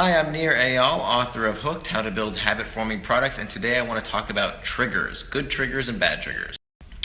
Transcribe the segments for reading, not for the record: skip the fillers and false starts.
Hi, I'm Eyal, author of Hooked, How to Build Habit-Forming Products, and today I want to talk about triggers, good triggers and bad triggers.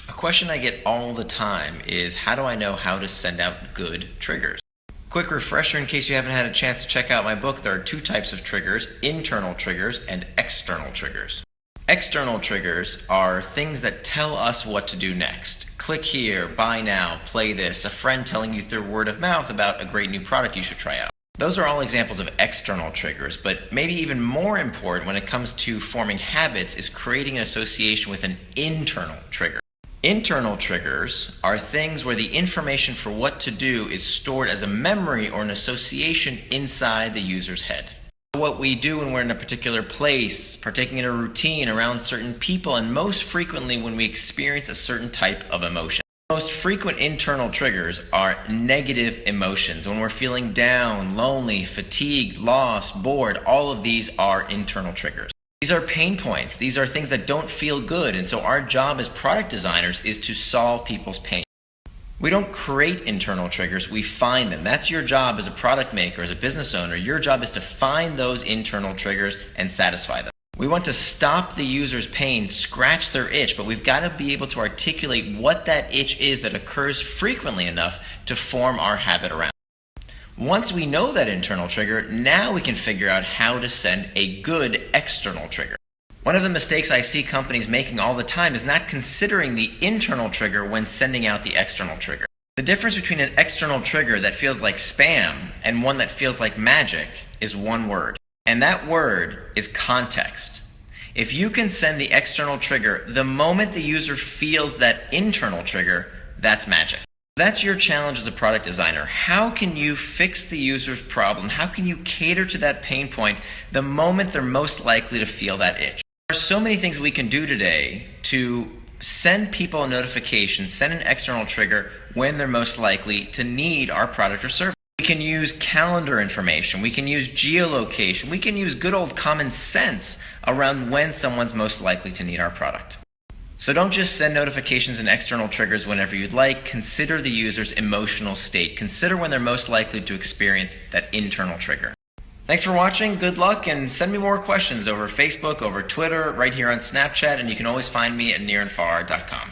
A question I get all the time is, how do I know how to send out good triggers? Quick refresher in case you haven't had a chance to check out my book, there are two types of triggers, internal triggers and external triggers. External triggers are things that tell us what to do next. Click here, buy now, play this, a friend telling you through word of mouth about a great new product you should try out. Those are all examples of external triggers, but maybe even more important when it comes to forming habits is creating an association with an internal trigger. Internal triggers are things where the information for what to do is stored as a memory or an association inside the user's head. What we do when we're in a particular place, partaking in a routine around certain people, and most frequently when we experience a certain type of emotion. Most frequent internal triggers are negative emotions. When we're feeling down, lonely, fatigued, lost, bored, all of these are internal triggers. These are pain points. These are things that don't feel good, and so our job as product designers is to solve people's pain. We don't create internal triggers, we find them. That's your job as a product maker, as a business owner. Your job is to find those internal triggers and satisfy them. We want to stop the user's pain, scratch their itch, but we've got to be able to articulate what that itch is that occurs frequently enough to form our habit around. Once we know that internal trigger, now we can figure out how to send a good external trigger. One of the mistakes I see companies making all the time is not considering the internal trigger when sending out the external trigger. The difference between an external trigger that feels like spam and one that feels like magic is one word. And that word is context. If you can send the external trigger the moment the user feels that internal trigger, that's magic. That's your challenge as a product designer. How can you fix the user's problem? How can you cater to that pain point the moment they're most likely to feel that itch? There are so many things we can do today to send people a notification, send an external trigger when they're most likely to need our product or service. We can use calendar information, we can use geolocation, we can use good old common sense around when someone's most likely to need our product. So don't just send notifications and external triggers whenever you'd like, consider the user's emotional state. Consider when they're most likely to experience that internal trigger. Thanks for watching, good luck, and send me more questions over Facebook, over Twitter, right here on Snapchat, and you can always find me at nearandfar.com.